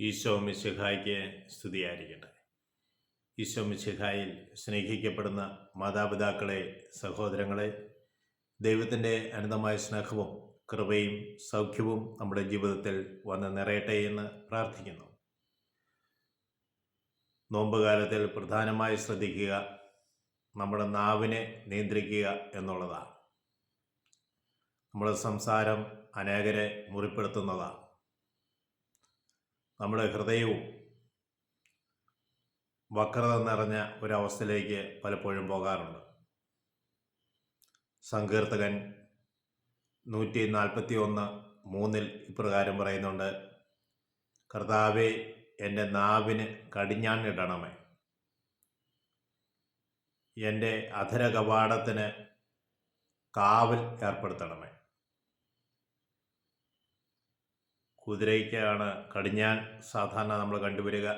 ഈശോ മിശിഹായ്ക്ക് സ്തുതിയായിരിക്കട്ടെ. ഈശോ മിശിഹായിൽ സ്നേഹിക്കപ്പെടുന്ന മാതാപിതാക്കളെ, സഹോദരങ്ങളെ, ദൈവത്തിൻ്റെ അനന്തമായ സ്നേഹവും കൃപയും സൗഖ്യവും നമ്മുടെ ജീവിതത്തിൽ വന്ന് നിറയട്ടെ എന്ന് പ്രാർത്ഥിക്കുന്നു. നോമ്പുകാലത്തിൽ പ്രധാനമായി ശ്രദ്ധിക്കുക നമ്മുടെ നാവിനെ നിയന്ത്രിക്കുക എന്നുള്ളതാണ്. നമ്മുടെ സംസാരം അനേകരെ മുറിപ്പെടുത്തുന്നതാണ്. നമ്മുടെ ഹൃദയവും വക്രത നിറഞ്ഞ ഒരവസ്ഥയിലേക്ക് പലപ്പോഴും പോകാറുണ്ട്. സങ്കീർത്തകൻ 141:3 ഇപ്രകാരം പറയുന്നുണ്ട്: കർത്താവേ, എൻ്റെ നാവിന് കടിഞ്ഞാണിടണമേ, എൻ്റെ അധര കവാടത്തിന് കാവൽ ഏർപ്പെടുത്തണമേ. കുതിരയ്ക്കാണ് കടിഞ്ഞാൺ സാധാരണ നമ്മൾ കണ്ടുവരിക.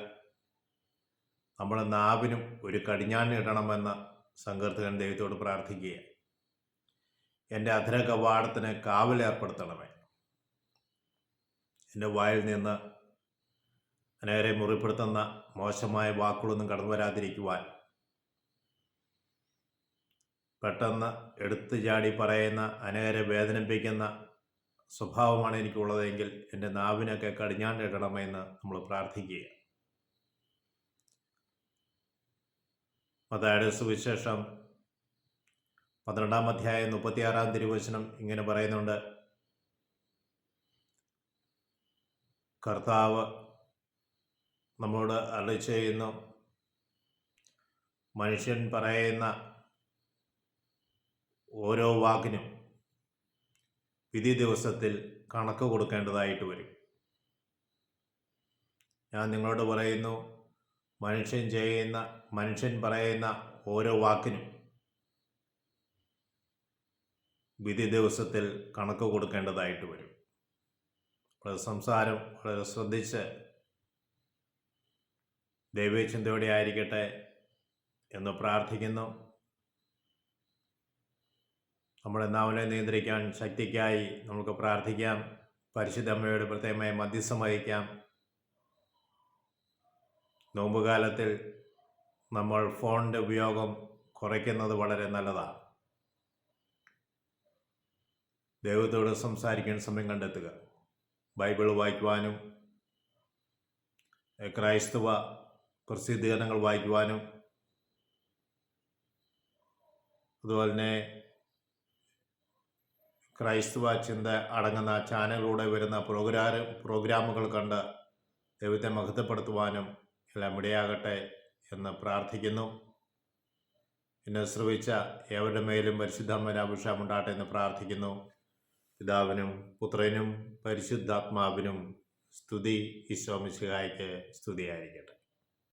നമ്മുടെ നാവിനും ഒരു കടിഞ്ഞാൺ ഇടണമെന്ന് സങ്കീർത്തകൻ ദൈവത്തോട് പ്രാർത്ഥിക്കുക. എൻ്റെ അധര കവാടത്തിന് കാവൽ ഏർപ്പെടുത്തണമേ. എൻ്റെ വായിൽ നിന്ന് അനേകരെ മുറിപ്പെടുത്തുന്ന മോശമായ വാക്കുകളൊന്നും കടന്നു വരാതിരിക്കുവാൻ, പെട്ടെന്ന് എടുത്തു ചാടി പറയുന്ന, അനേകരെ വേദനിപ്പിക്കുന്ന സ്വഭാവമാണ് എനിക്കുള്ളതെങ്കിൽ എൻ്റെ നാവിനൊക്കെ കടിഞ്ഞാണിടണമെന്ന് നമ്മൾ പ്രാർത്ഥിക്കുക. മത്തായിയുടെ സുവിശേഷം 12-ാം അധ്യായം 36-ാം തിരുവചനം ഇങ്ങനെ പറയുന്നുണ്ട്: കർത്താവ് നമ്മോട് അരുളി ചെയ്യുന്നു, മനുഷ്യൻ പറയുന്ന ഓരോ വാക്കിനും വിധി ദിവസത്തിൽ കണക്ക് കൊടുക്കേണ്ടതായിട്ട് വരും. ഞാൻ നിങ്ങളോട് പറയുന്നു, മനുഷ്യൻ പറയുന്ന ഓരോ വാക്കിനും വിധി ദിവസത്തിൽ കണക്ക് കൊടുക്കേണ്ടതായിട്ട് വരും. സംസാരം വളരെ ശ്രദ്ധിച്ച് ദൈവചിന്തയോടെ ആയിരിക്കട്ടെ എന്ന് പ്രാർത്ഥിക്കുന്നു. നമ്മുടെ നാവിനെ നിയന്ത്രിക്കാൻ ശക്തിക്കായി നമുക്ക് പ്രാർത്ഥിക്കാം. പരിശുദ്ധ അമ്മയോട് പ്രത്യേകമായി മധ്യസ്ഥം വഹിക്കാം. നോമ്പുകാലത്തിൽ നമ്മൾ ഫോണിൻ്റെ ഉപയോഗം കുറയ്ക്കുന്നത് വളരെ നല്ലതാണ്. ദൈവത്തോട് സംസാരിക്കാൻ സമയം കണ്ടെത്തുക. ബൈബിൾ വായിക്കുവാനും ക്രൈസ്തവ പ്രസിദ്ധീകരണങ്ങൾ വായിക്കുവാനും അതുപോലെ തന്നെ ക്രൈസ്തവ ചിന്ത അടങ്ങുന്ന ചാനലിലൂടെ വരുന്ന പ്രോഗ്രാമുകൾ കണ്ട് ദൈവത്തെ മഹത്വപ്പെടുത്തുവാനും എല്ലാം ഇടയാകട്ടെ എന്ന് പ്രാർത്ഥിക്കുന്നു. എന്നെ ശ്രവിച്ച ഏവരുടെ മേലും പരിശുദ്ധാത്മാവിന്റെ അഭിഷേകം ഉണ്ടാകട്ടെ എന്ന് പ്രാർത്ഥിക്കുന്നു. പിതാവിനും പുത്രനും പരിശുദ്ധാത്മാവിനും സ്തുതി. ഈശോ മിശിഹായ്ക്ക് സ്തുതിയായിരിക്കട്ടെ.